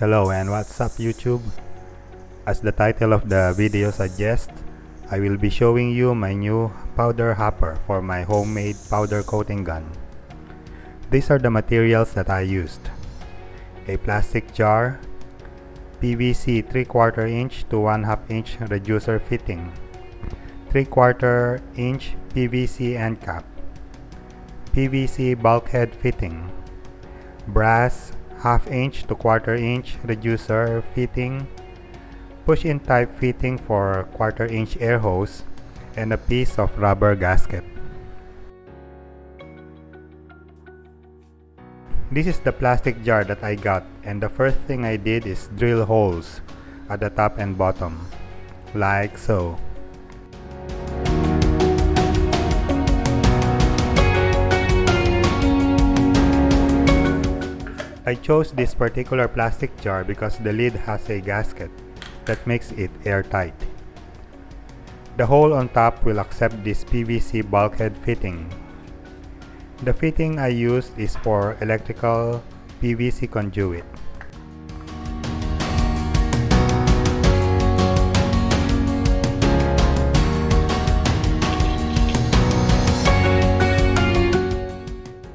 Hello and what's up YouTube? As the title of the video suggests, I will be showing you my new powder hopper for my homemade powder coating gun. These are the materials that I used. A plastic jar, PVC 3/4 inch to 1/2 inch reducer fitting, 3/4 inch PVC end cap, PVC bulkhead fitting, brass 1/2 inch to 1/4 inch reducer fitting, push-in type fitting for 1/4 inch air hose, and a piece of rubber gasket. This is the plastic jar that I got, and the first thing I did is drill holes at the top and bottom, like so. I chose this particular plastic jar because the lid has a gasket that makes it airtight. The hole on top will accept this PVC bulkhead fitting. The fitting I used is for electrical PVC conduit.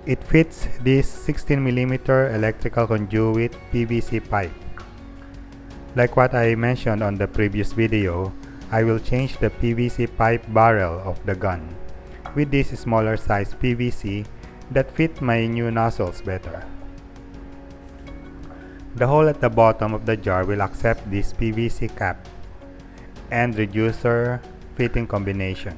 It fits this 16mm electrical conduit PVC pipe. Like what I mentioned on the previous video, I will change the PVC pipe barrel of the gun with this smaller size PVC that fit my new nozzles better. The hole at the bottom of the jar will accept this PVC cap and reducer fitting combination.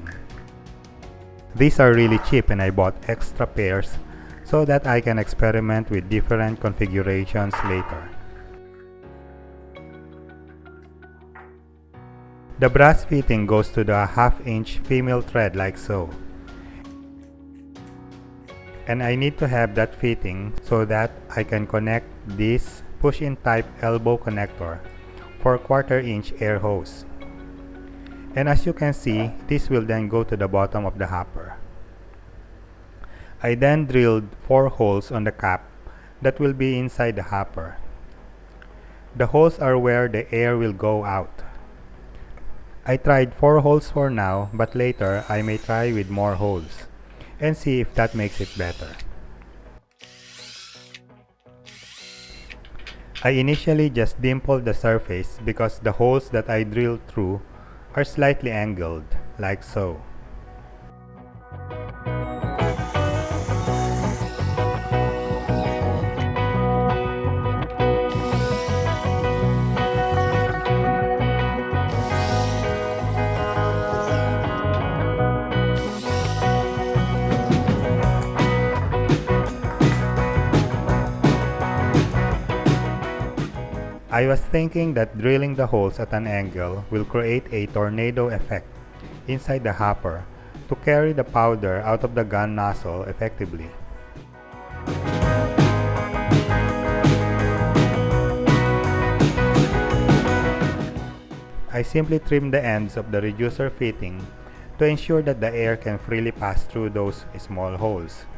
These are really cheap and I bought extra pairs so that I can experiment with different configurations later. The brass fitting goes to the 1/2 inch female thread like so. And I need to have that fitting so that I can connect this push-in type elbow connector for 1/4 inch air hose. And as you can see, this will then go to the bottom of the hopper. I then drilled 4 holes on the cap that will be inside the hopper. The holes are where the air will go out. I tried 4 holes for now, but later I may try with more holes and see if that makes it better. I initially just dimpled the surface because the holes that I drilled through are slightly angled, like so. I was thinking that drilling the holes at an angle will create a tornado effect inside the hopper to carry the powder out of the gun nozzle effectively. I simply trimmed the ends of the reducer fitting to ensure that the air can freely pass through those small holes.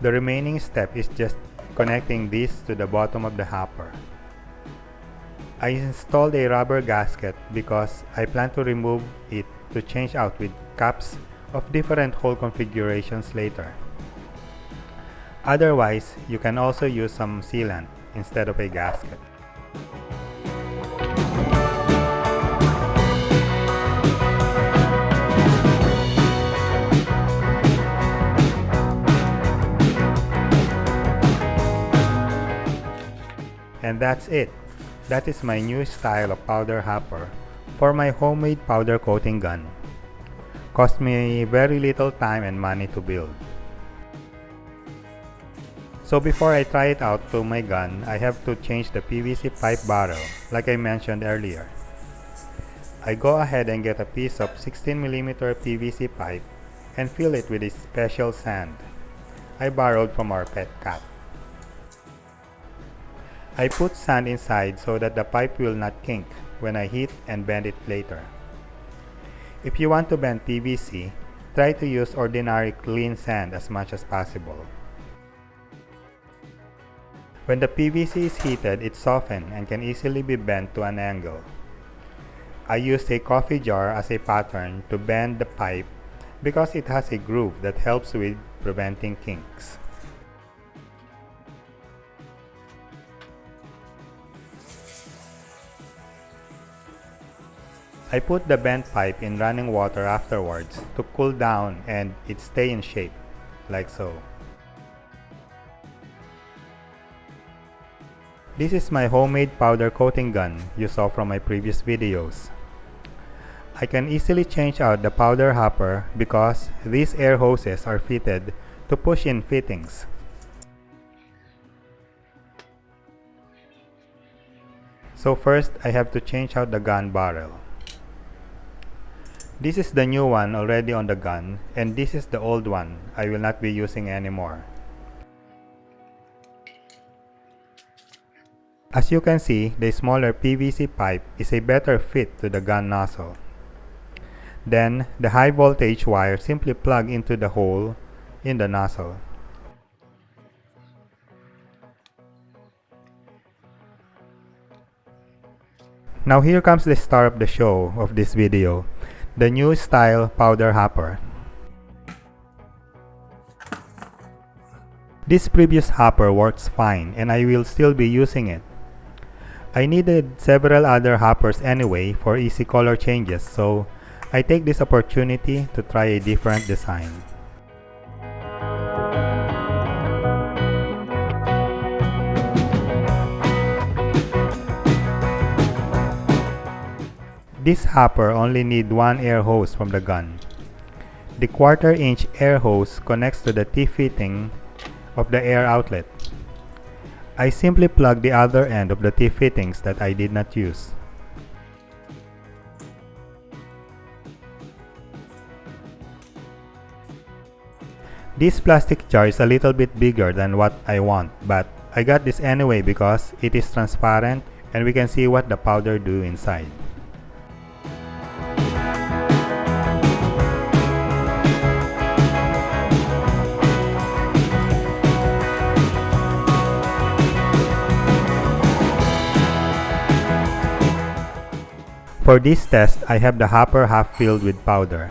The remaining step is just connecting this to the bottom of the hopper. I installed a rubber gasket because I plan to remove it to change out with caps of different hole configurations later. Otherwise, you can also use some sealant instead of a gasket. And that's it. That is my new style of powder hopper for my homemade powder coating gun. Cost me very little time and money to build. So before I try it out to my gun, I have to change the PVC pipe barrel like I mentioned earlier. I go ahead and get a piece of 16mm PVC pipe and fill it with a special sand I borrowed from our pet cat. I put sand inside so that the pipe will not kink when I heat and bend it later. If you want to bend PVC, try to use ordinary clean sand as much as possible. When the PVC is heated, it softens and can easily be bent to an angle. I used a coffee jar as a pattern to bend the pipe because it has a groove that helps with preventing kinks. I put the bent pipe in running water afterwards to cool down and it stay in shape, like so. This is my homemade powder coating gun you saw from my previous videos. I can easily change out the powder hopper because these air hoses are fitted to push in fittings. So first, I have to change out the gun barrel. This is the new one already on the gun, and this is the old one I will not be using anymore. As you can see, the smaller PVC pipe is a better fit to the gun nozzle. Then, the high voltage wire simply plug into the hole in the nozzle. Now here comes the star of the show of this video, the new style powder hopper. This previous hopper works fine and I will still be using it. I needed several other hoppers anyway for easy color changes, so I take this opportunity to try a different design. This hopper only needs one air hose from the gun. The 1/4 inch air hose connects to the T-fitting of the air outlet. I simply plug the other end of the T-fittings that I did not use. This plastic jar is a little bit bigger than what I want, but I got this anyway because it is transparent and we can see what the powder do inside. For this test, I have the hopper half filled with powder.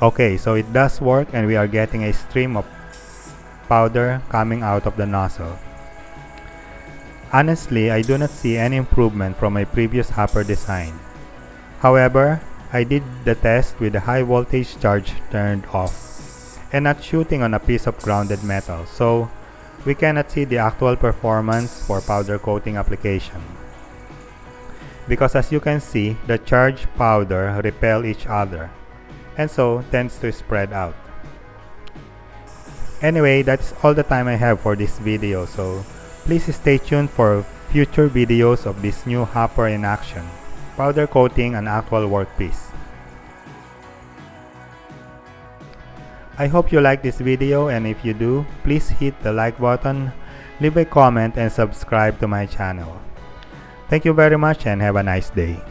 Okay, so it does work and we are getting a stream of powder coming out of the nozzle. Honestly, I do not see any improvement from my previous hopper design. However, I did the test with the high voltage charge turned off and not shooting on a piece of grounded metal, so we cannot see the actual performance for powder coating application. Because as you can see, the charged powder repel each other, and so tends to spread out. Anyway, that's all the time I have for this video, so please stay tuned for future videos of this new hopper in action, powder coating an actual workpiece. I hope you like this video, and if you do, please hit the like button, leave a comment and subscribe to my channel. Thank you very much and have a nice day.